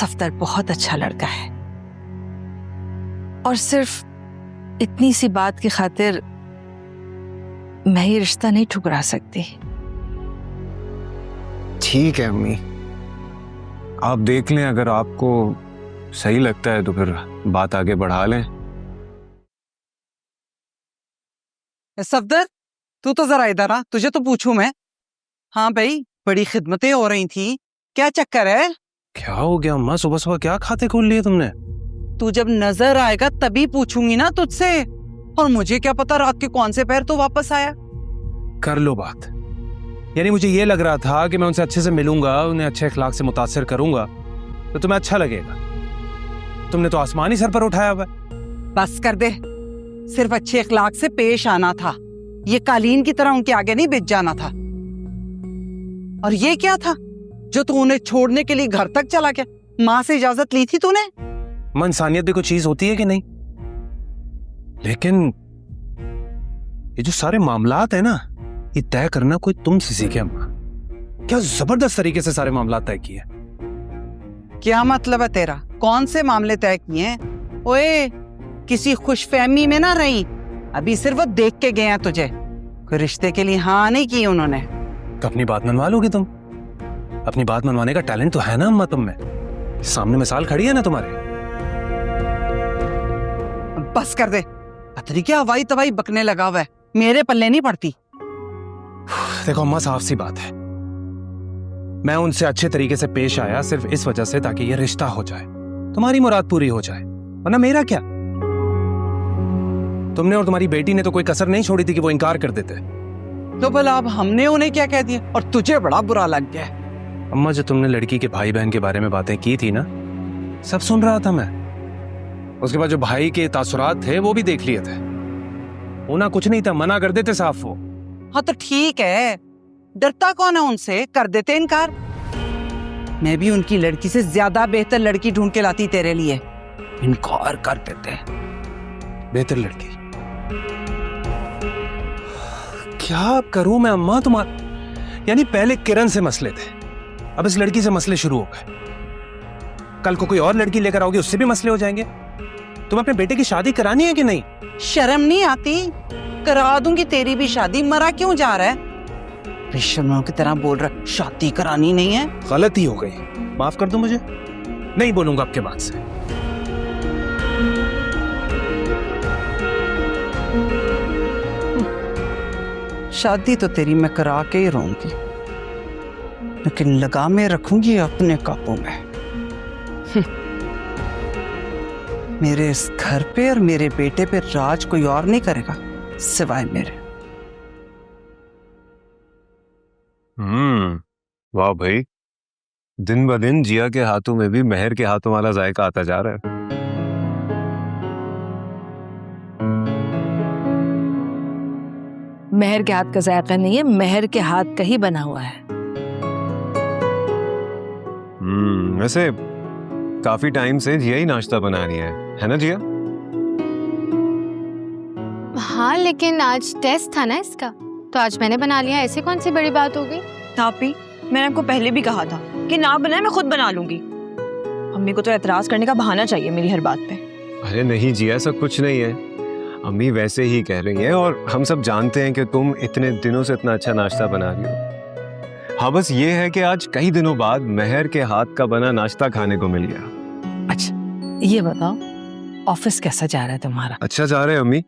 सफदर बहुत अच्छा लड़का है और सिर्फ इतनी सी बात की खातिर मैं ये रिश्ता नहीं ठुकरा सकती। ठीक है अम्मी, आप देख लें, अगर आपको सही लगता है तो फिर बात आगे बढ़ा लें। सफदर, तू तो जरा इधर आ, तुझे तो पूछूं मैं। हाँ भाई, बड़ी खिदमतें हो रही थी, क्या चक्कर है? क्या हो गया अम्मा, सुबह सुबह क्या खाते खोल लिए तुमने? तू जब नजर आएगा तभी पूछूंगी ना तुझसे, और मुझे क्या पता रात के कौन से पैर तो वापस आया। कर लो बात। यानी मुझे ये लग रहा था कि मैं उनसे अच्छे से मिलूंगा, उन्हें अच्छे अखलाक से मुतासिर करूंगा तो तुम्हें अच्छा लगेगा। तुमने तो आसमान ही सर पर उठाया हुआ है। बस कर दे, सिर्फ अच्छे अखलाक से पेश आना था, ये कालीन की तरह उनके आगे नहीं बिछ जाना था। और ये क्या था जो तू उन्हें छोड़ने के लिए घर तक चला गया? माँ से इजाजत ली थी तूने? मन इंसानियत भी कोई चीज होती है कि नहीं? लेकिन ये जो सारे मामलात है ना, ये तय करना कोई तुमसे सीखे अम्मा। क्या जबरदस्त तरीके से सारे मामलात तय किए। क्या मतलब है तेरा? कौन से मामले तय किए हैं? ओए, किसी खुशफहमी में ना रही, अभी सिर्फ वो देख के गए हैं तुझे, कोई रिश्ते के लिए हाँ नहीं की उन्होंने। तो अपनी बात मनवा लोगी तुम? अपनी बात मनवाने का टैलेंट तो है ना अम्मा तुम में, सामने मिसाल खड़ी है ना तुम्हारे। बस कर दे, पतरी क्या हवाई तवाई बकने लगा हुआ है, मेरे पल्ले नहीं पड़ती। देखो अम्मा, साफ सी बात है, मैं उनसे अच्छे तरीके से पेश आया सिर्फ इस वजह से ताकि ये रिश्ता हो जाए, तुम्हारी मुराद पूरी हो जाए, वरना मेरा क्या? तुमने और तुम्हारी बेटी ने तो कोई कसर नहीं छोड़ी थी कि वो इनकार कर देते। तो भला अब हमने उन्हें क्या कह दिया और तुझे बड़ा बुरा लग गया? अम्मा, जो तुमने लड़की के भाई बहन के बारे में बातें की थी ना, सब सुन रहा था मैं। उसके बाद जो भाई के तासुरात थे वो भी देख लिए थे। होना कुछ नहीं था, मना कर देते साफ वो। हाँ तो ठीक है, डरता कौन है उनसे, कर देते इनकार। मैं भी उनकी लड़की से ज्यादा बेहतर लड़की ढूंढ के लाती तेरे लिए, इनकार कर देते। बेहतर लड़की क्या करूं मैं अम्मा? तुम्हारा यानी पहले किरण से मसले थे, अब इस लड़की से मसले शुरू हो गए। कल को कोई और लड़की लेकर आओगे, उससे भी मसले हो जाएंगे। तुम अपने बेटे की शादी करानी है कि नहीं? शर्म नहीं आती? करा दूंगी तेरी भी शादी, मरा क्यों जा रहा है? बेशर्मों की तरह बोल रहा, शादी करानी नहीं है। गलती हो गई, माफ कर दो मुझे, नहीं बोलूंगा आपके बाद से। शादी तो तेरी मैं करा के ही रहूंगी, लेकिन लगामे रखूंगी अपने काबू में। मेरे इस घर पे और मेरे बेटे पे राज कोई और नहीं करेगा सिवाय मेरे। वाह भाई, दिन ब दिन जिया के हाथों में भी महर के हाथों वाला जायका आता जा रहा है। महर के हाथ का जायका नहीं है, महर के हाथ का ही बना हुआ है। वैसे काफी टाइम से जिया ही नाश्ता बना रही है ना जिया? हाँ, लेकिन आज टेस्ट था ना इसका, तो आज मैंने बना लिया, ऐसे कौन सी बड़ी बात हो गई? तापी, मैंने आपको पहले भी कहा था कि ना बनाए, मैं खुद बना लूंगी। अम्मी को तो एतराज करने का बहाना चाहिए मेरी हर बात पे। अरे नहीं जिया, ऐसा कुछ नहीं है, अम्मी वैसे ही कह रही हैं और हम सब जानते हैं कि तुम इतने दिनों से इतना अच्छा नाश्ता बना रही हो। हाँ, बस ये है कि आज कई दिनों बाद महर के हाथ का बना नाश्ता खाने को मिल गया। अच्छा ये बताओ, ऑफिस कैसा जा रहा है तुम्हारा? अच्छा जा रहा है अम्मी,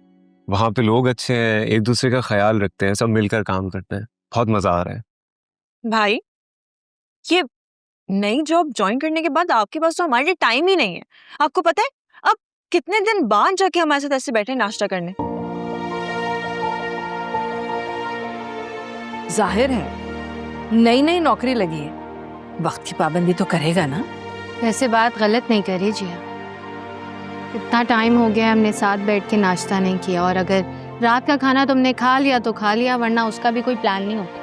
वहाँ पे लोग अच्छे हैं, एक दूसरे का ख्याल रखते हैं, सब मिलकर काम करते हैं, बहुत मजा आ रहा है। भाई, ये नई जॉब ज्वाइन करने के बाद आपके पास तो हमारे लिए टाइम ही नहीं है। आपको पता है अब कितने दिन बाद जाके हमारे साथ ऐसे बैठे नाश्ता करने? जाहिर है नई नई नौकरी लगी है, वक्त की पाबंदी तो करेगा ना। वैसे बात गलत नहीं करी जिया, इतना टाइम हो गया हमने साथ बैठ के नाश्ता नहीं किया, और अगर रात का खाना तुमने खा लिया तो खा लिया, वरना उसका भी कोई प्लान नहीं होता।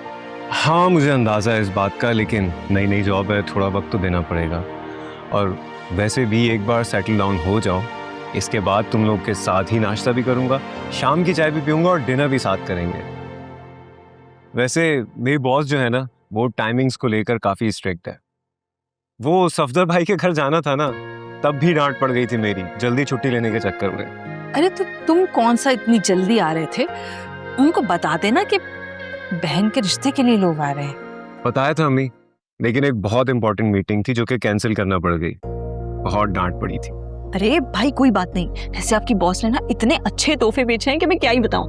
हाँ मुझे अंदाजा है इस बात का, लेकिन नई नई जॉब है, थोड़ा वक्त तो देना पड़ेगा। और वैसे भी एक बार सेटल डाउन हो जाओ, इसके बाद तुम लोग के साथ ही नाश्ता भी करूंगा, शाम की चाय भी पीऊंगा और डिनर भी साथ करेंगे। वैसे मेरी बॉस जो है ना, वो टाइमिंग्स को लेकर काफ़ी स्ट्रिक्ट है, वो सफदर भाई के घर जाना था ना, तब भी डांट पड़ गई थी मेरी जल्दी छुट्टी लेने के चक्कर में। अरे तो तुम कौन सा इतनी जल्दी आ रहे थे? उनको बता देना कि बहन के रिश्ते के लिए लोग आ रहे हैं। बताया था अम्मी, लेकिन एक बहुत इंपॉर्टेंट मीटिंग थी जो कि कैंसिल करना पड़ गई। बहुत डांट पड़ी थी। अरे भाई कोई बात नहीं, वैसे आपकी बॉस ने ना इतने अच्छे तोहफे बेचे हैं कि मैं क्या ही बताऊं।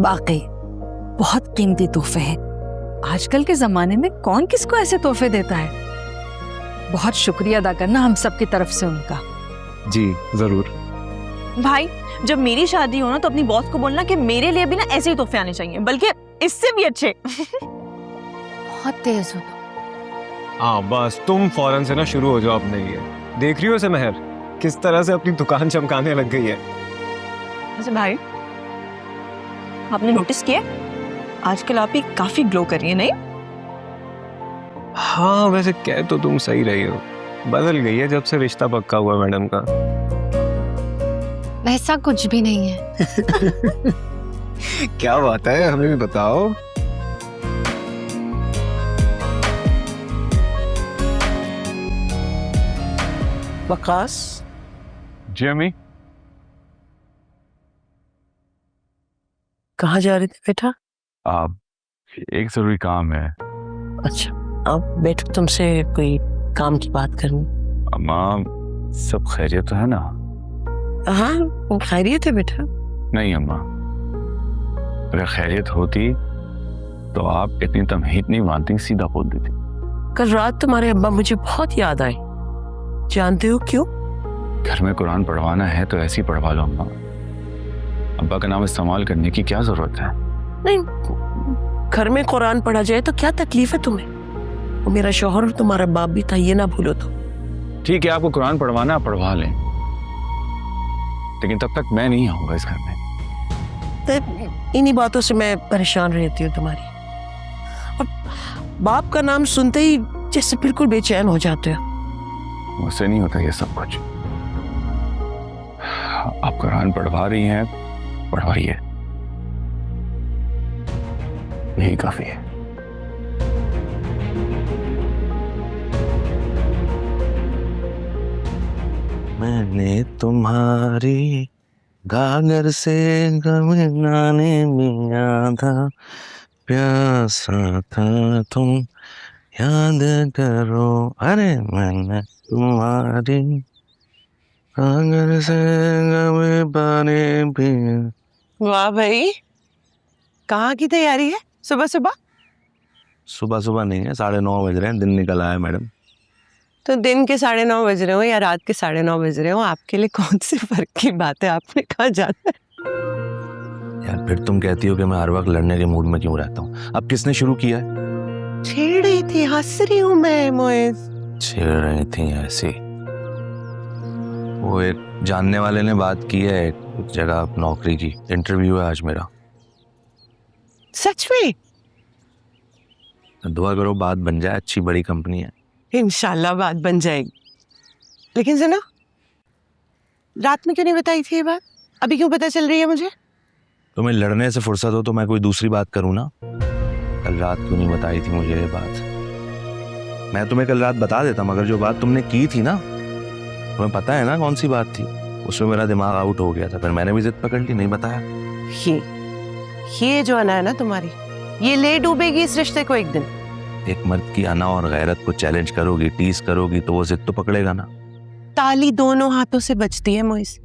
वाकई बहुत कीमती तोहफे हैं। आजकल के जमाने में कौन किसको ऐसे तोहफे देता है? बहुत शुक्रिया अदा करना हम सब की तरफ से उनका। जी जरूर। भाई जब मेरी शादी हो ना तो अपनी बॉस को बोलना कि मेरे लिए भी ना ऐसे ही तोहफे आने चाहिए, बल्कि इससे भी अच्छे। बहुत तेज हो तुम। हाँ बस तुम फौरन से ना शुरू हो जाओ अपने लिए। देख रही हो उसे महर किस तरह से अपनी दुकान चमकाने लग गई है। वैसे भाई आपने नोटिस किया आजकल आप ही काफी ग्लो कर रही है, नहीं? हाँ वैसे कह तो तुम सही रही हो, बदल गई है जब से रिश्ता पक्का हुआ मैडम का। वैसा कुछ भी नहीं है। क्या बात है, हमें भी बताओ। वकास, जी अम्मी। कहाँ जा रहे थे बेटा? आप एक जरूरी काम है। अच्छा, अब बैठो, तुमसे कोई काम की बात करनी। अम्मा सब खैरियत तो है ना? हाँ, वो खैरियत है बेटा। नहीं अम्मा, अगर खैरियत होती तो आप इतनी तमहीद नहीं मानती, सीधा बोल देती। कल रात तुम्हारे अब्बा मुझे बहुत याद आए, जानते हो क्यों? घर में कुरान पढ़वाना है तो ऐसे ही पढ़वा लो अम्मा, अब्बा का नाम इस्तेमाल करने की क्या जरूरत है? नहीं, घर में कुरान पढ़ा जाए तो क्या तकलीफ है तुम्हें? वो मेरा शौहर और तुम्हारा बाप भी था, ये ना भूलो तो। ठीक है, आपको कुरान पढ़वाना आप पढ़वा लें, लेकिन तब तक मैं नहीं आऊंगा इस घर में। तो इन्हीं बातों से मैं परेशान रहती हूँ तुम्हारी, और बाप का नाम सुनते ही जैसे बिल्कुल बेचैन हो जाते हो। मुझसे नहीं होता ये सब कुछ। आप कुरान पढ़वा रही हैं, पढ़वाइए, यही काफी है। मैंने तुम्हारी गागर से गमनाने में आधा प्यासा था, तुम याद करो। अरे मैंने तुम्हारी गागर से गमनाने में। वाह भाई, कहाँ की तैयारी है सुबह सुबह? सुबह सुबह नहीं है, 9:30 बज रहे हैं, दिन निकल आया मैडम। तो दिन के 9:30 बज रहे हो या रात के 9:30 बज रहे हो, आपके लिए कौन सी फर्क की बात है? आपने कहा जाना है? यार फिर तुम कहती हो कि मैं हर वक्त लड़ने के मूड में क्यों रहता हूँ। अब किसने शुरू किया है? छेड़ रही थी, हंस रही हूँ मैं मोइज। छेड़ रही थी ऐसी? वो एक जानने वाले ने बात की है एक जगह नौकरी की, इंटरव्यू है आज मेरा। सच में? दुआ करो बात बन जाए, अच्छी बड़ी कंपनी है। इंशाल्लाह बात बन जाएगी। लेकिन सुनो, रात में क्यों नहीं बताई थी ये बात? अभी क्यों पता चल रही है मुझे? तुम्हें लड़ने से फुर्सत हो तो मैं कोई दूसरी बात करूँ ना। कल रात क्यों नहीं बताई थी मुझे ये बात? मैं तुम्हें कल रात बता देता, मगर जो बात तुमने की थी ना, तुम्हें पता है ना कौन सी बात थी? उसमें मेरा दिमाग आउट हो गया था, फिर मैंने भी जिद पकड़ ली, नहीं बताया। ये जो अना है ना तुम्हारी, ये ले डूबेगी इस रिश्ते को एक दिन। एक मर्द की अना और गैरत को चैलेंज करोगी, टीज करोगी, तो वो जिद तो पकड़ेगा ना। ताली दोनों हाथों से बजती है मोइस।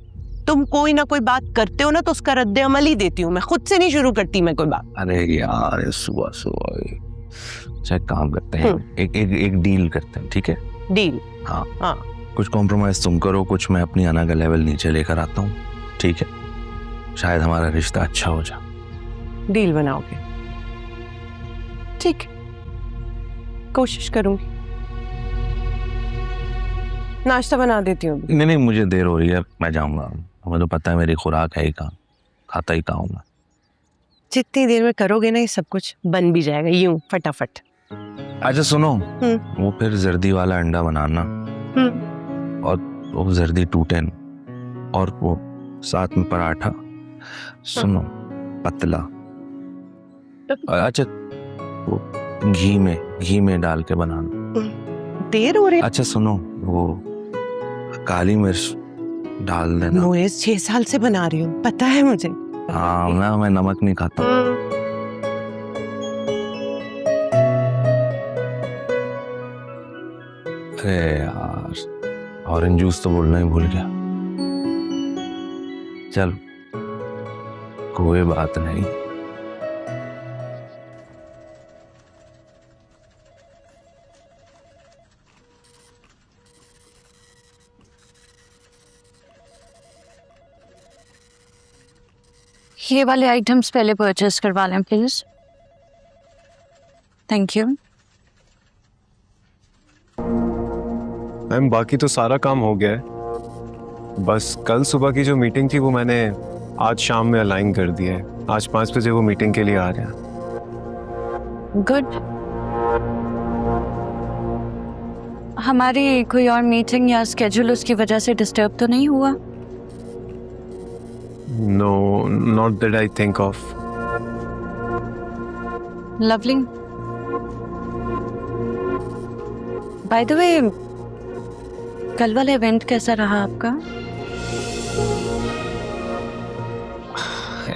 तुम कोई ना कोई बात करते हो ना तो उसका रद्द अमल ही देती हूँ मैं, खुद से नहीं शुरू करती मैं कोई बात। अरे यार सुबह सुबह चाहे काम करते हैं, एक डील करते हैं, ठीक है? डील? हाँ हाँ। कुछ कॉम्प्रोमाइज तुम करो, कुछ मैं अपनी अना का लेवल नीचे लेकर आता हूँ, ठीक है? शायद हमारा रिश्ता अच्छा हो जाए। डील बनाओगे? ठीक, कोशिश करूंगी। नाश्ता बना देती हूँ। नहीं नहीं, मुझे देर हो रही है, मैं जाऊंगा। हमें तो पता है मेरी खुराक है ही कहाँ, खाता ही कहाँ हूँ मैं। जितनी देर में करोगे ना ये सब कुछ बन भी जाएगा यूं फटाफट। अच्छा सुनो, वो फिर जर्दी वाला अंडा बनाना, और वो जर्दी टूटे न, और वो साथ में पराठा, सुनो पतला, अच्छा वो घी में डाल के बनाना। देर हो रही। अच्छा सुनो, वो काली मिर्च डाल देना। मोइज 6 साल से बना रही हूँ, पता है मुझे। हाँ ना, मैं नमक नहीं खाता। अरे यार, ऑरेंज जूस तो बोलना ही भूल गया। चल कोई बात नहीं। ये वाले आइटम्स पहले परचेस करवा लें प्लीज। Thank you. मैम बाकी तो सारा काम हो गया है, बस कल सुबह की जो मीटिंग थी वो मैंने आज शाम में अलाइन कर दिया है। आज 5 बजे वो मीटिंग के लिए आ रहे हैं। गुड। हमारी कोई और मीटिंग या स्केड्यूल उसकी वजह से डिस्टर्ब तो नहीं हुआ? No, not that I think of. Lovely. By the way, कल वाला इवेंट कैसा रहा आपका?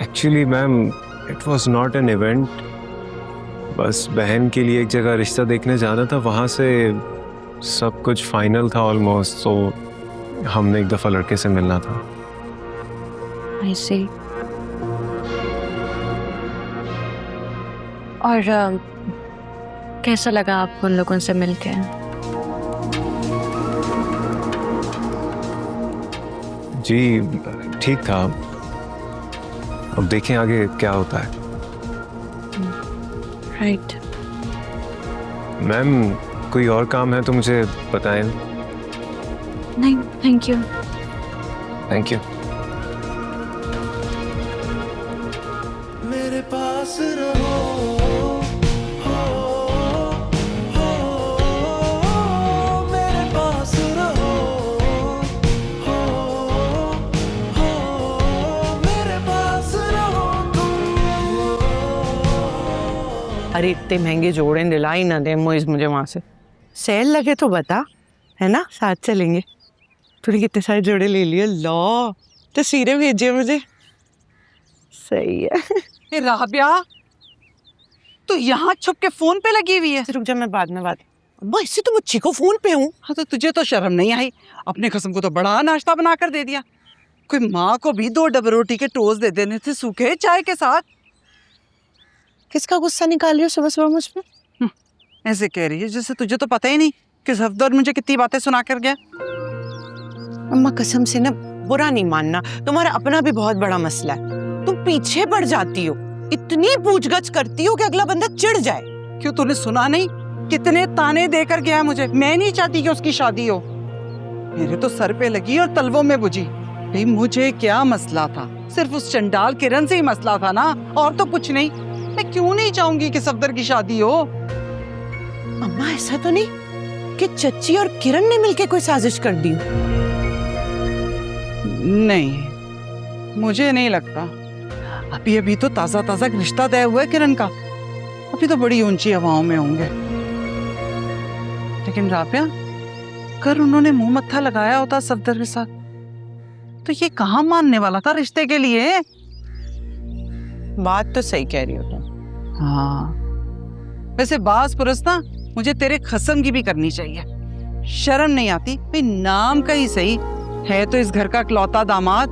Actually ma'am, it was not an event. बस बहन के लिए एक जगह रिश्ता देखने जाना था, वहाँ से सब कुछ फाइनल था ऑलमोस्ट, तो हमने एक दफ़ा लड़के से मिलना था। I see. और कैसा लगा आपको उन लोगों से मिलके? जी ठीक था, अब देखें आगे क्या होता है। राइट। मैम कोई और काम है तो मुझे बताएं। नहीं, थैंक यू। Thank you. मेरे पास रहो, मेरे पास रहो, मेरे पास रहो तुम। अरे इतने महंगे जोड़े दिलाई ना दे मोइज मुझे वहां से। सेल लगे तो बता, है ना, साथ चलेंगे। तूने कितने सारे जोड़े ले लिए? लो तस्वीरें भेजिए मुझे। सही है। राबिया, तू यहाँ छुप के फोन पे लगी हुई है। रुक जा, मैं बाद में बात। अम्मा इससे तो मुझे को फोन पे हूँ। हाँ तो तुझे तो शर्म नहीं आई? अपने कसम को तो बड़ा नाश्ता बना कर दे दिया। कोई माँ को भी 2 डबल रोटी के टोस्ट दे देने थे सूखे चाय के साथ। किसका गुस्सा निकाल रही हो सुबह सुबह मुझ पे? ऐसे कह रही है जैसे तुझे तो पता ही नहीं कि सफदर मुझे कितनी बातें सुना कर गया। अम्मा कसम से ना, बुरा नहीं मानना, तुम्हारा अपना भी बहुत बड़ा मसला है। तुम पीछे पड़ जाती हो, इतनी पूछगछ करती हो कि अगला बंदा चिढ़ जाए। क्यों तूने सुना नहीं? कितने ताने देकर गया मुझे। मैं नहीं चाहती कि उसकी शादी हो। मेरे तो सर पे लगी और तलवों में बुझी। भाई मुझे क्या मसला था? सिर्फ उस चंडाल किरण से ही मसला था ना, और तो कुछ नहीं। मैं क्यों नहीं चाहूंगी कि सफदर की शादी हो? अम्मा ऐसा तो नहीं कि चच्ची और किरण ने मिलके कोई साजिश कर दी? नहीं, मुझे नहीं लगता। अभी अभी तो ताजा ताजा रिश्ता तय हुआ है किरण का। अभी तो बड़ी ऊंची हवाओं में होंगे। लेकिन राबिया, कर उन्होंने मुंह मत्था लगाया होता सफदर के साथ तो ये कहाँ मानने वाला था रिश्ते के लिए। बात तो सही कह रही हो तुम। हाँ, वैसे बास पुरस ना मुझे तेरे खसम की भी करनी चाहिए। शर्म नहीं आती? भाई नाम का ही सही है तो इस घर का इकलौता दामाद,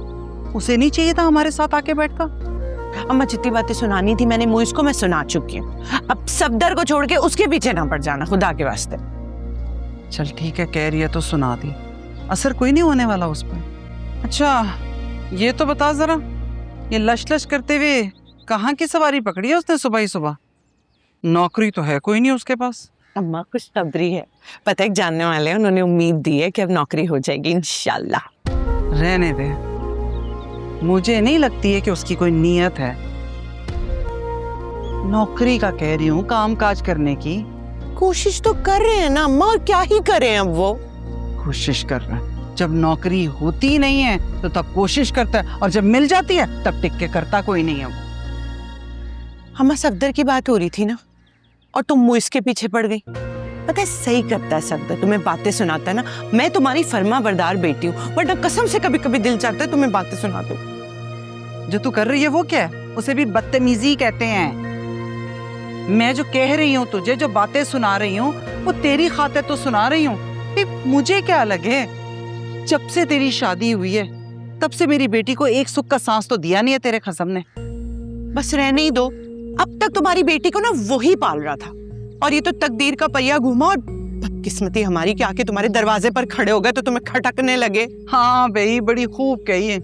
उसे नहीं चाहिए था हमारे साथ आके बैठता? अम्मा जितनी बातें सुनानी थी मैंने मोइज को मैं सुना चुकी हूँ। अब सफदर को छोड़ के उसके पीछे ना पड़ जाना, खुदा के वास्ते। चल ठीक है, कह रही है तो सुना दी, असर कोई नहीं होने वाला उस पर। अच्छा ये तो बता जरा, ये लश लश करते हुए कहाँ की सवारी पकड़ी है उसने सुबह ही सुबह? नौकरी तो है कोई नहीं उसके पास। अम्मा कुछ सब्री है, पता है जानने वाले हैं, उन्होंने उम्मीद दी है कि अब नौकरी हो जाएगी इंशाल्लाह। रहने दे, मुझे नहीं लगती है कि उसकी कोई नीयत है। नौकरी का कह रही हूँ, काम काज करने की कोशिश तो कर रहे हैं ना अम्मा, और क्या ही करें अब वो। कोशिश कर रहा है। जब नौकरी होती नहीं है तो तब कोशिश करता है, और जब मिल जाती है तब टिक के करता कोई नहीं है वो। अम्मा सफदर की बात हो रही थी ना, और तुम मुइज के पीछे पड़ गई। पता है सही करता है सर, तुम्हें बातें सुनाता है ना। मैं तुम्हारी फर्मा बरदार बेटी हूँ, वरना कसम से कभी कभी दिल चाहता है तुम्हें बातें सुना दूं। जो तू कर रही है वो क्या है? उसे भी बदतमीजी कहते हैं। मैं जो कह रही हूँ तुझे, जो बातें सुना रही हूँ, वो तेरी खातिर तो सुना रही हूँ। मुझे क्या लगे, जब से तेरी शादी हुई है तब से मेरी बेटी को एक सुख का सांस तो दिया नहीं है तेरे खसम ने। बस रहने ही दो, अब तक तुम्हारी बेटी को ना वही पाल रहा था, और ये तो तकदीर का पहिया घूमा और बदकिस्मती हमारी कि आके तुम्हारे दरवाजे पर खड़े हो गए तो तुम्हें खटकने लगे। हाँ भाई, बड़ी खूब कही है।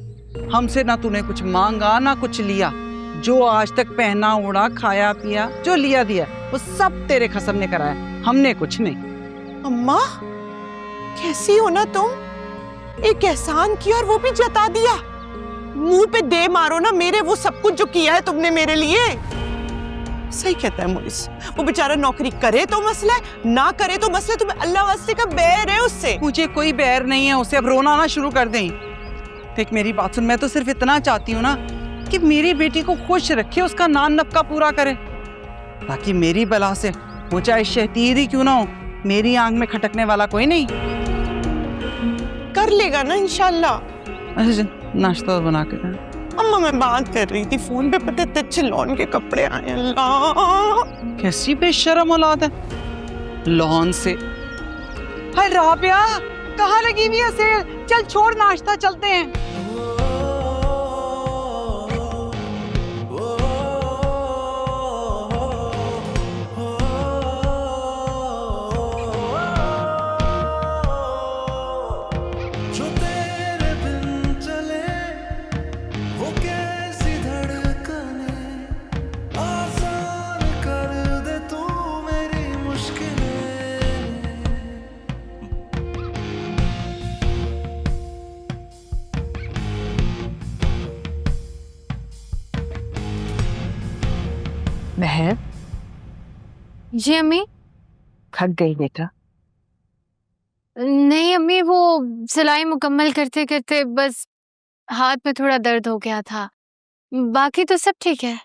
हमसे ना तूने कुछ मांगा ना कुछ लिया, जो आज तक पहना ओढ़ा खाया पिया जो लिया दिया वो सब तेरे खसम ने कराया, हमने कुछ नहीं। अम्मा कैसी हो ना तुम, एक एहसान किया और वो भी जता दिया। मुंह पे दे मारो ना मेरे वो सब कुछ जो किया है तुमने मेरे लिए। सही कहता है मोइस, वो बेचारा नौकरी करे तो मसला है, ना करे तो मसला। तुम्हें अल्लाह वास्ते का बैर है उससे। मुझे कोई बैर नहीं है उसे, अब रोना ना शुरू कर दें। देख मेरी बात सुन, मैं तो सिर्फ इतना चाहती हूँ ना कि मेरी बेटी को खुश रखे, उसका नान नफका पूरा करे, ताकि मेरी बला से वो चाहे शहतीर ही क्यों ना हो, मेरी आंख में खटकने वाला कोई नहीं। कर लेगा ना इंशाल्लाह। अच्छा नाश्ता बना के दे। अम्मा मैं बात कर रही थी फोन पे, पता है अच्छे लॉन के कपड़े आए। अल्लाह कैसी बेशर्म औलाद है, लॉन से। हाय राबिया, कहाँ लगी हुई है सेल? चल छोड़ नाश्ता, चलते हैं। जो तेरे बिन चले वो कैसी धड़कने, आसान कर दे तू मेरी मुश्किलें। महर, जी अम्मी। थक गई बेटा? नहीं अम्मी, वो सिलाई मुकम्मल करते करते बस हाथ में थोड़ा दर्द हो गया था, बाकी तो सब ठीक है।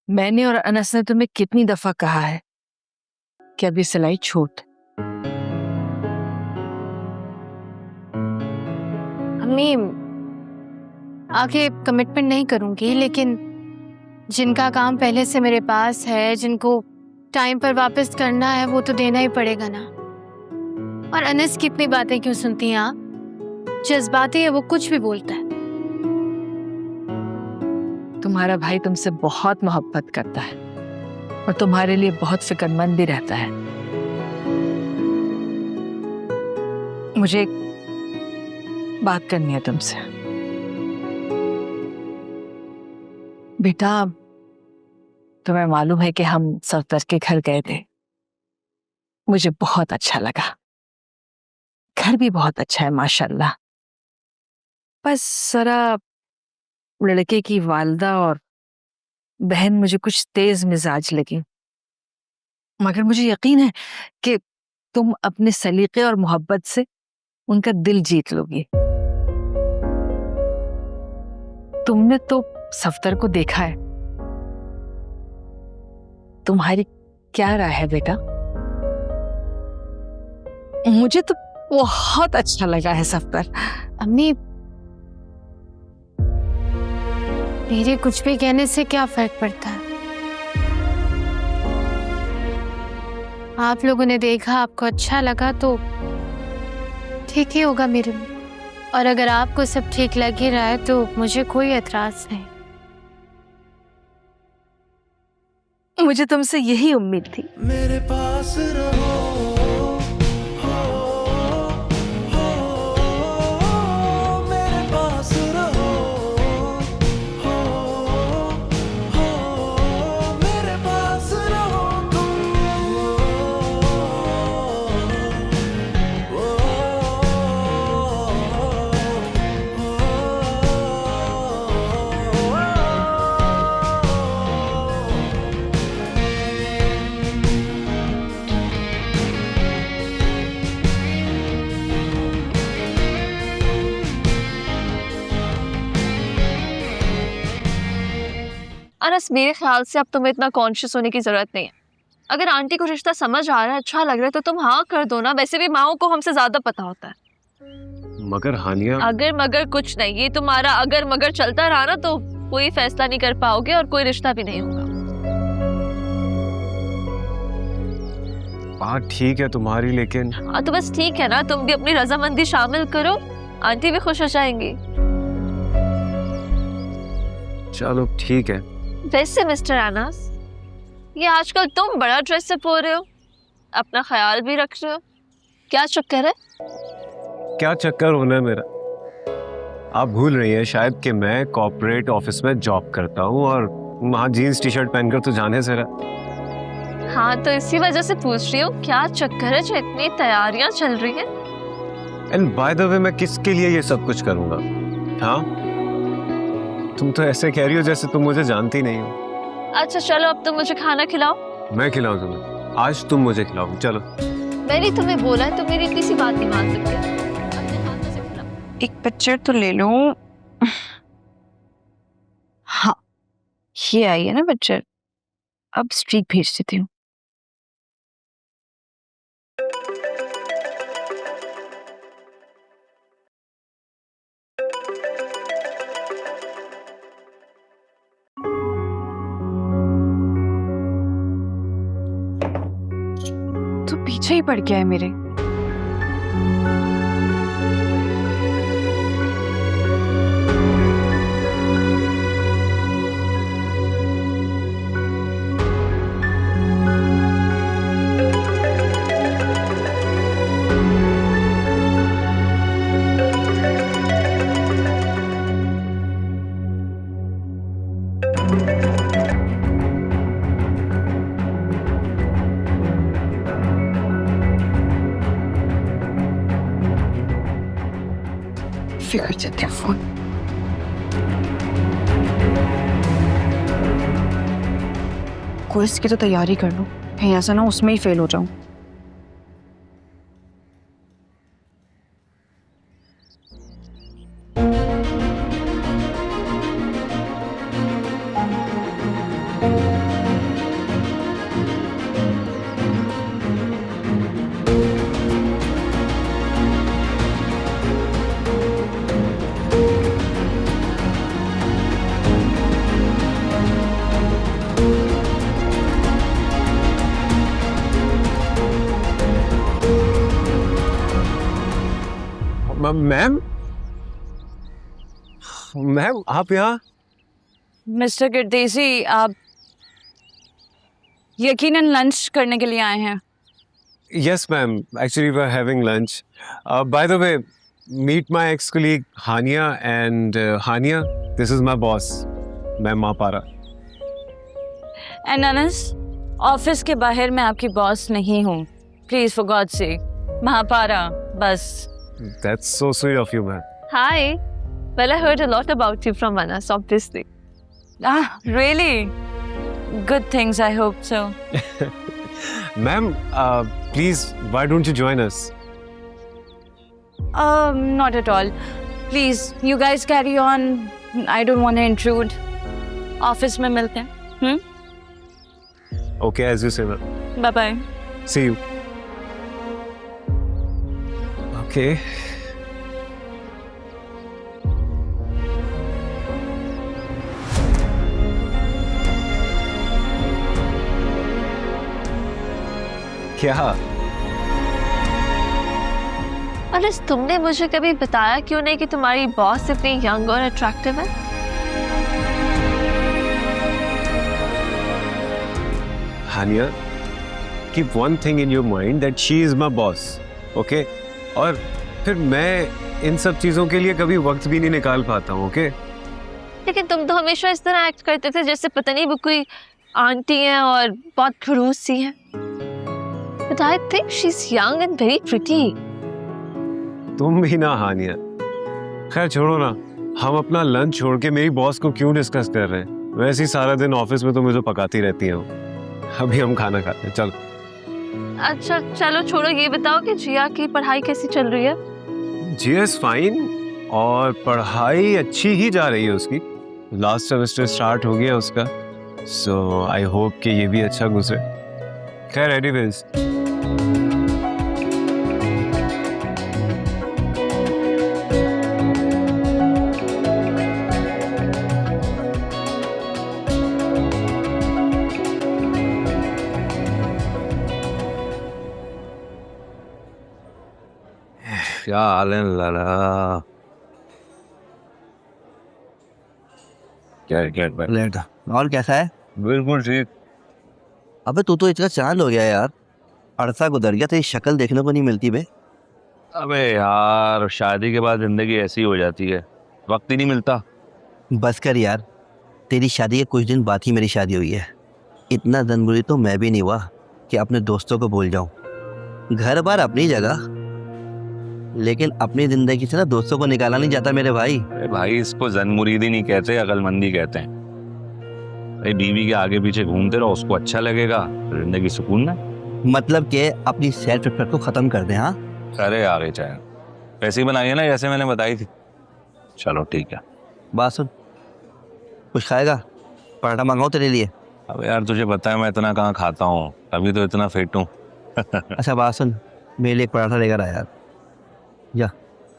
मैंने और अनस ने तुम्हें कितनी दफा कहा है कि अभी सिलाई छूट। अम्मी आगे कमिटमेंट नहीं करूंगी, लेकिन जिनका काम पहले से मेरे पास है, जिनको टाइम पर वापस करना है, वो तो देना ही पड़ेगा ना। और अनस की इतनी बातें क्यों सुनती हैं आप? जज्बाती है वो, कुछ भी बोलता है। तुम्हारा भाई तुमसे बहुत मोहब्बत करता है और तुम्हारे लिए बहुत फिक्रमंद भी रहता है। मुझे एक बात करनी है तुमसे। बेटा, तुम्हें मालूम है कि हम सफदर के घर गए थे, मुझे बहुत अच्छा लगा। घर भी बहुत अच्छा है माशाल्लाह, बस जरा लड़के की वालिदा और बहन मुझे कुछ तेज मिजाज लगी, मगर मुझे यकीन है कि तुम अपने सलीके और मोहब्बत से उनका दिल जीत लोगी। तुमने तो सफदर को देखा है, तुम्हारी क्या राय है बेटा? मुझे तो बहुत अच्छा लगा है सफदर। अम्मी मेरे कुछ भी कहने से क्या फर्क पड़ता है? आप लोगों ने देखा, आपको अच्छा लगा तो ठीक ही होगा मेरे में, और अगर आपको सब ठीक लग ही रहा है तो मुझे कोई एतराज नहीं। मुझे तुमसे यही उम्मीद थी। मेरे पास रहो, मेरे पास रहो, मेरे पास रहो तुम। अनस, मेरे ख्याल से अब तुम्हें इतना कॉन्शियस होने की जरूरत नहीं है। अगर आंटी को रिश्ता समझ आ रहा है, अच्छा लग रहा है, तो तुम हाँ कर दो ना। वैसे भी माओ को हमसे ज्यादा पता होता है। मगर हानिया, अगर मगर कुछ नहीं, ये तुम्हारा अगर मगर चलता रहा ना तो कोई फैसला नहीं कर पाओगे और कोई रिश्ता भी नहीं होगा। बात ठीक है तुम्हारी, लेकिन हाँ तो बस ठीक है ना, तुम भी अपनी रजामंदी शामिल करो, आंटी भी खुश हो जाएंगी। चलो ठीक है। वैसे मिस्टर अनास, ये आजकल तुम बड़ा ड्रेसअप हो रहे हो, अपना ख्याल भी रख रहे हो, क्या चक्कर है? क्या चक्कर होना है मेरा? आप भूल रही हैं शायद कि मैं कॉर्पोरेट ऑफिस में जॉब करता हूँ और वहाँ जीन्स टी शर्ट पहनकर तो जाने से रहा। हाँ तो इसी वजह से पूछ रही हूँ, क्या चक्कर है जो इतनी तैयारियां चल रही हैं? एंड बाय द वे, मैं किसके लिए ये सब कुछ करूँगा? हाँ, तुम तो ऐसे कह रही हो जैसे तुम मुझे जानती नहीं हो। अच्छा चलो, अब तुम मुझे खाना खिलाओ। मैं खिलाऊं तुम्हें? आज तुम मुझे खिलाओ, चलो। मैंने तुम्हें बोला है, तुम मेरी इतनी सी बात नहीं मान सकते। अपने हाथों से खिलाओ। एक पिक्चर तो ले लो। हाँ, ये आई है ना पिक्चर, अब स्ट्रीक भेज देती हूँ। तो पीछे ही पड़ गया है मेरे। फिर जाते हैं फोन। क्विज की तो तैयारी कर लो, कहीं ऐसा ना उसमें ही फेल हो जाऊं। मैम, मैम आप यहाँ? मिस्टर गिरदेसी, आप यकीनन लंच करने के लिए आए हैं। Yes ma'am, actually we're having lunch. By the way, meet my ex-colleague Hania, and Hania, this is my boss, मैं Mahapara. एंड अनस, ऑफिस के बाहर मैं आपकी बॉस नहीं हूँ, प्लीज फॉर गॉड से। महापारा बस। That's so sweet of you, ma'am. Hi. Well, I heard a lot about you from Anas, obviously. Ah, really? Good things, I hope so. Ma'am, please, why don't you join us? Not at all. Please, you guys carry on. I don't want to intrude. Office में मिलते हैं. Okay, as you say, ma'am. Bye bye. See you. Okay. क्या? अनस, तुमने मुझे कभी बताया क्यों नहीं कि तुम्हारी बॉस इतनी यंग और अट्रैक्टिव है? Hania, keep one thing in your mind that she is my boss, okay? और फिर मैं इन सब चीजों के लिए कभी वक्त भी नहीं निकाल पाता हूँ, okay? लेकिन तुम तो हमेशा इस तरह एक्ट करते थे जैसे पता नहीं वो कोई आंटी है और बहुत खड़ूस सी है। But I think she's young and very pretty. तुम भी ना हानिया। खैर छोड़ो ना, हम अपना लंच छोड़ के मेरी बॉस को क्यों डिस्कस कर रहे हैं? वैसे ही सारा दिन ऑफिस में तो मुझे पकाती रहती है वो। अभी हम खाना खाते हैं, चलो। अच्छा चलो छोड़ो, ये बताओ कि जिया की पढ़ाई कैसी चल रही है? जीएस फाइन, और पढ़ाई अच्छी ही जा रही है उसकी। लास्ट सेमेस्टर स्टार्ट हो गया उसका, सो आई होप कि ये भी अच्छा गुजरे। खैर एनीवेज, क्या हाल है लाला? क्या लेट। और कैसा है? बिल्कुल ठीक। अबे तू तो इतना चांद हो गया यार, अरसा गुजर गया, तेरी शक्ल देखने को नहीं मिलती बे। अबे यार, शादी के बाद जिंदगी ऐसी हो जाती है, वक्त ही नहीं मिलता। बस कर यार, तेरी शादी के कुछ दिन बाद ही मेरी शादी हुई है। इतना जनवरी तो मैं भी नहीं हुआ कि अपने दोस्तों को भूल जाऊं। घर बार अपनी जगह, लेकिन अपनी जिंदगी से ना दोस्तों को निकाला नहीं जाता मेरे भाई। अरे भाई, इसको जनमुरीदी नहीं कहते, अकलमंदी कहते हैं। भाई बीवी के आगे पीछे घूमते रहो, उसको अच्छा लगेगा, जिंदगी सुकून में। मतलब कि अपनी सेल्फ रिस्पेक्ट को खत्म कर दे। हाँ, अरे आगे चाहे वैसे ही बनाइए ना जैसे मैंने बताई थी। चलो ठीक है। बात सुन, कुछ खाएगा? पराठा मंगाओ तेरे लिए? अब यार तुझे पता है मैं इतना कहाँ खाता हूँ, अभी तो इतना फिट हूँ। अच्छा बात सुन, मेरे लिए एक पराठा लेकर आ यार। या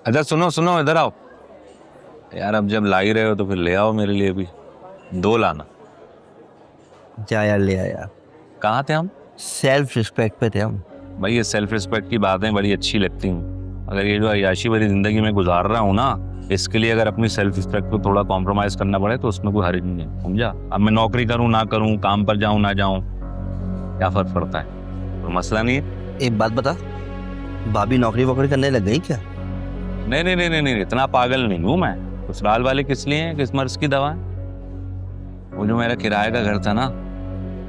अच्छा सुनो सुनो, इधर आओ यार। अब जब ला ही रहे हो तो फिर ले आओ मेरे लिए भी 2 लाना। जा यार, ले आ यार। कहाँ थे हम? सेल्फ रिस्पेक्ट पे थे हम। भाई ये सेल्फ रिस्पेक्ट की बातें बड़ी अच्छी लगती हैं, अगर ये जो अय्याशी भरी जिंदगी में गुजार रहा हूँ ना, इसके लिए अगर अपनी सेल्फ रिस्पेक्ट को थोड़ा कॉम्प्रोमाइज करना पड़े तो उसमें कोई हर्ज नहीं है, समझा? अब मैं नौकरी करूँ ना करूँ, काम पर जाऊँ ना जाऊँ, क्या फर्क पड़ता है? तो मसला नहीं है। एक बात बता, भाभी नौकरी वोकरी करने लग गई क्या? नहीं नहीं नहीं नहीं, इतना पागल नहीं हूँ मैं। ससुराल वाले किस लिए हैं? किस मर्ज की दवा है? वो जो मेरा किराए का घर था ना,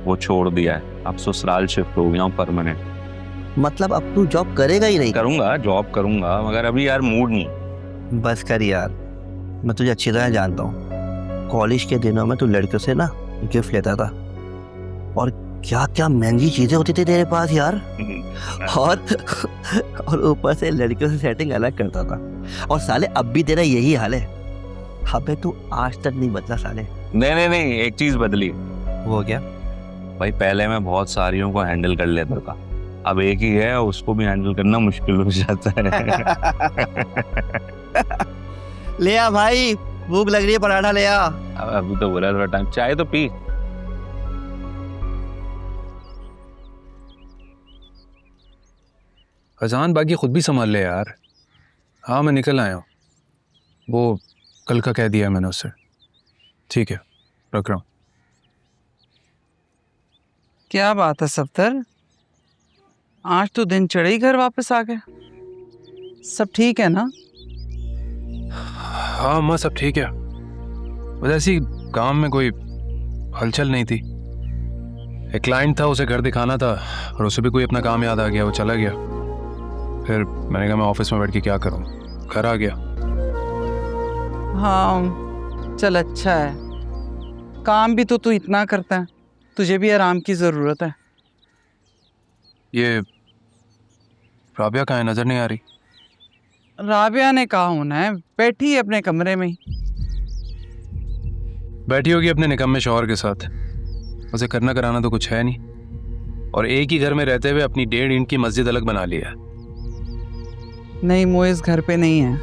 वो छोड़ दिया है, अब ससुराल शिफ्ट हो गया हूँ परमानेंट। मतलब अब तू जॉब करेगा ही नहीं? करूंगा, जॉब करूंगा, मगर अभी यार मूड नहीं। बस कर यार, मैं तुझे अच्छी तरह जानता हूँ। कॉलेज के दिनों में तू लड़कियों से ना गिफ्ट लेता था, और क्या क्या महंगी चीजें होती थी तेरे पास यार। और ऊपर से लड़कियों से सेटिंग अलग करता था। और साले अब भी तेरा यही हाल है। अबे तू आज तक नहीं बदला साले। नहीं नहीं नहीं, एक चीज बदली। वो क्या? भाई पहले मैं बहुत सारियों को हैंडल कर लेता था, अब एक ही है, उसको भी हैंडल करना मुश्किल हो जाता है। ले आ भाई, भूख लग रही है, पराठा ले आ। अब अभी तो बोला थोड़ा टाइम, चाय तो पी। अजान बाकी खुद भी संभाल ले यार। हाँ मैं निकल आया हूँ, वो कल का कह दिया मैंने उससे। ठीक है, रख रहा हूँ। क्या बात है सफ्तर, आज तो दिन चढ़े ही घर वापस आ गए। सब ठीक है ना? हाँ अम्मा सब ठीक है, बस ऐसी काम में कोई हलचल नहीं थी। एक क्लाइंट था, उसे घर दिखाना था और उसे भी कोई अपना काम याद आ गया, वो चला गया। फिर मैंने कहा मैं ऑफिस में बैठ के क्या करूं, घर आ गया। हाँ चल अच्छा है, काम भी तो तू इतना करता है, तुझे भी आराम की ज़रूरत है। ये राबिया कहाँ है, नजर नहीं आ रही? राबिया ने कहा होना है, बैठी है अपने कमरे में ही। बैठी होगी अपने निकम्मे शौहर के साथ, उसे करना कराना तो कुछ है नहीं, और एक ही घर में रहते हुए अपनी 1.5 ईंट की मस्जिद अलग बना लिया है। नहीं मोइज घर पे नहीं है।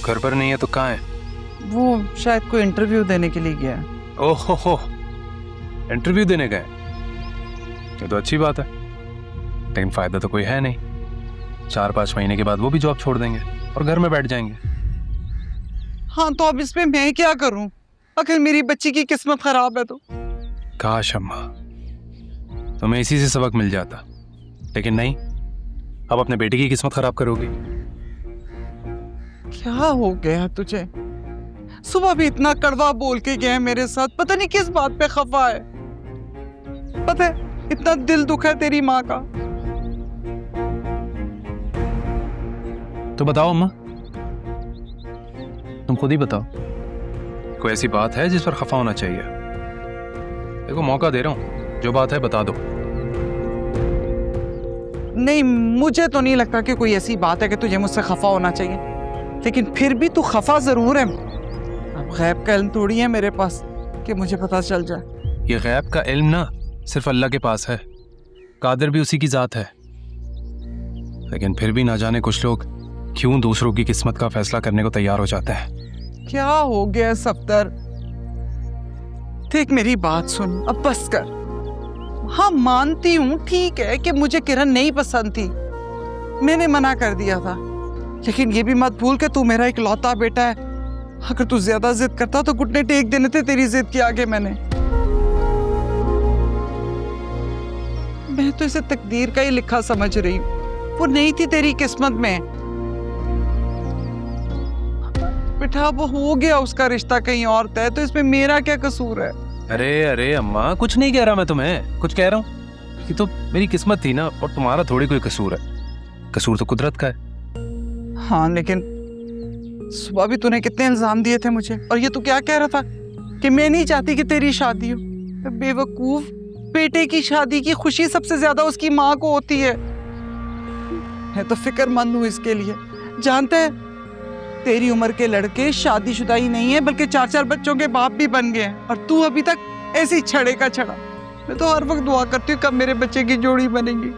घर पर नहीं है तो कहाँ है? वो शायद कोई इंटरव्यू देने के लिए गया है। ओहो हो, इंटरव्यू देने गए? ये तो अच्छी बात है, लेकिन फायदा तो कोई है नहीं। 4-5 महीने के बाद वो भी जॉब छोड़ देंगे और घर में बैठ जाएंगे। हाँ तो अब इसमें मैं क्या करूं? अगर मेरी बच्ची की किस्मत खराब है तो। काश अम्मा तुम्हें इसी से सबक मिल जाता, लेकिन नहीं, अब अपने बेटे की किस्मत खराब करोगी। क्या हो गया तुझे? सुबह भी इतना कड़वा बोल के गया मेरे साथ, पता नहीं किस बात पे खफा है। पता है इतना दिल दुखा है तेरी माँ का। तो बताओ अम्मा, तुम खुद ही बताओ, कोई ऐसी बात है जिस पर खफा होना चाहिए? देखो मौका दे रहा हूं, जो बात है बता दो। नहीं मुझे तो नहीं लगता कि कोई ऐसी बात है कि तुझे मुझसे खफा होना चाहिए, लेकिन फिर भी तू खफा जरूर है। अब गैब का इल्म थोड़ी है मेरे पास कि मुझे पता चल जाए। ये गैब का इल्म ना सिर्फ अल्लाह के पास है। कादर भी उसी की जात है, लेकिन फिर भी ना जाने कुछ लोग क्यों दूसरों की किस्मत का फैसला करने को तैयार हो जाते हैं। क्या हो गया सफदर? देख मेरी बात सुन, अब बस कर। हाँ मानती हूँ, ठीक है कि मुझे किरण नहीं पसंद थी, मैंने मना कर दिया था, लेकिन ये भी मत भूल कि तू मेरा इकलौता बेटा है। अगर तू ज्यादा जिद करता तो घुटने टेक देने थे तेरी जिद के आगे मैंने। मैं तो इसे तकदीर का ही लिखा समझ रही हूँ, वो नहीं थी तेरी किस्मत में। बेटा वो हो गया उसका रिश्ता कहीं और तय, तो इसमें मेरा क्या कसूर है? अरे अरे अम्मा, कुछ नहीं कह रहा मैं तुम्हें, कुछ कह रहा हूँ कि तो मेरी किस्मत थी ना, और तुम्हारा थोड़ी कोई कसूर है, कसूर तो कुदरत का है। हाँ लेकिन सुबह भी तूने कितने इल्जाम दिए थे मुझे, और ये तू क्या कह रहा था कि मैं नहीं चाहती कि तेरी शादी हो। बेवकूफ, बेटे की शादी की खुशी सबसे ज्यादा उसकी माँ को होती है। मैं तो फिक्रमंद हूँ इसके लिए। जानते हैं तेरी उम्र के लड़के शादीशुदा ही नहीं है बल्कि 4-4 बच्चों के बाप भी बन गए हैं, और तू अभी तक ऐसे ही छड़े का छड़ा। मैं तो हर वक्त दुआ करती हूँ कब मेरे बच्चे की जोड़ी बनेगी,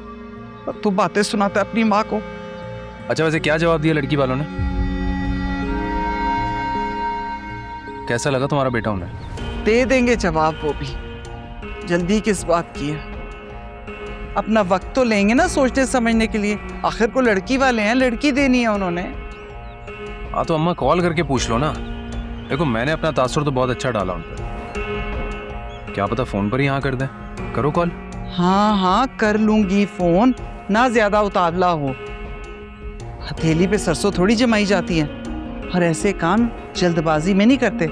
और तू बातें सुनाता है अपनी माँ को। अच्छा वैसे क्या जवाब दिया लड़की वालों ने? कैसा लगा तुम्हारा बेटा उन्हें? दे देंगे जवाब वो भी, जल्दी किस बात की है? अपना वक्त तो लेंगे ना सोचने समझने के लिए, आखिर को लड़की वाले हैं, लड़की देनी है उन्होंने। हाँ तो अम्मा कॉल करके पूछ लो ना। देखो मैंने अपना तासुर तो बहुत अच्छा डाला उन पर, क्या पता फोन पर ही हाँ कर दें। करो कॉल। हाँ हाँ कर लूंगी फोन, ना ज्यादा उतावला हो। हथेली पे सरसों थोड़ी जमाई जाती है, और ऐसे काम जल्दबाजी में नहीं करते,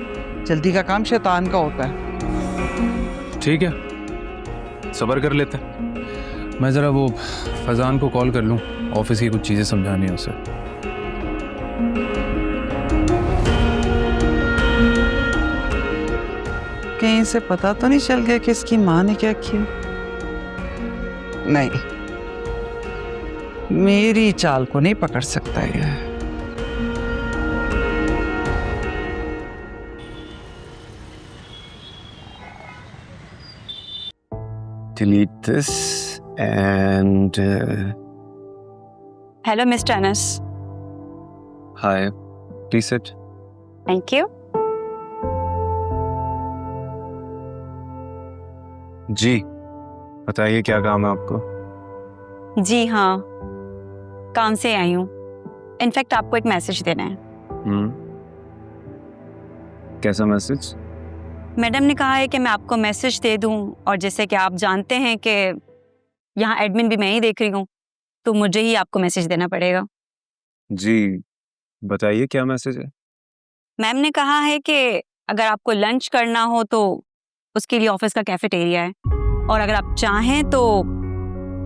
जल्दी का काम शैतान का होता है। ठीक है, सब्र कर लेते हैं। मैं ज़रा वो फैज़ान को कॉल कर लूँ, ऑफिस की कुछ चीज़ें समझानी है उसे। कहीं से पता तो नहीं चल गया कि इसकी माँ ने क्या किया? नहीं, मेरी चाल को नहीं पकड़ सकता ये। Delete this and Hello, Mr. Anas. hi. Please sit. Thank you. जी बताइए क्या काम है आपको? जी हाँ, काम से आई हूँ। इनफैक्ट आपको एक मैसेज देना है। कैसा मैसेज? मैडम ने कहा है कि मैं आपको मैसेज दे दूं, और जैसे कि आप जानते हैं कि यहाँ एडमिन भी मैं ही देख रही हूँ, तो मुझे ही आपको मैसेज देना पड़ेगा। जी बताइए क्या मैसेज है? मैम ने कहा है कि अगर आपको लंच करना हो तो उसके लिए ऑफिस का कैफेटेरिया है, और अगर आप चाहें तो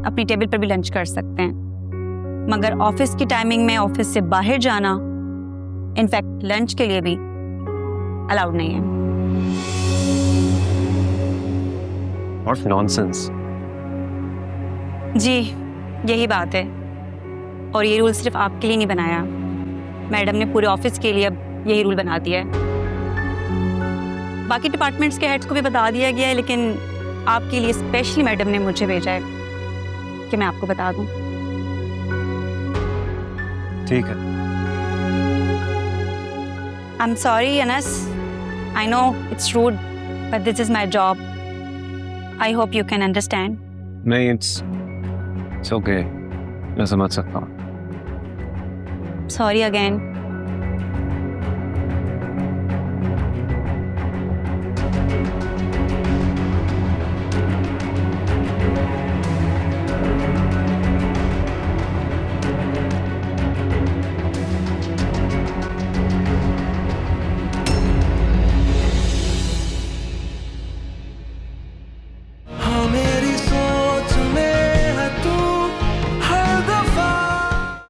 अपनी टेबल पर भी लंच कर सकते हैं, मगर ऑफिस की टाइमिंग में ऑफिस से बाहर जाना, इनफैक्ट लंच के लिए भी अलाउड नहीं है। What nonsense. जी यही बात है, और ये रूल सिर्फ आपके लिए नहीं बनाया, मैडम ने पूरे ऑफिस के लिए अब यही रूल बना दिया है। बाकी डिपार्टमेंट्स के हेड्स को भी बता दिया गया है, लेकिन आपके लिए स्पेशली मैडम ने मुझे भेजा है कि मैं आपको बता दूं। ठीक है। I am sorry Anas, I know it's rude but this is my job. I hope you can understand. नहीं इट्स ओके, मैं समझ सकता हूँ। Sorry again.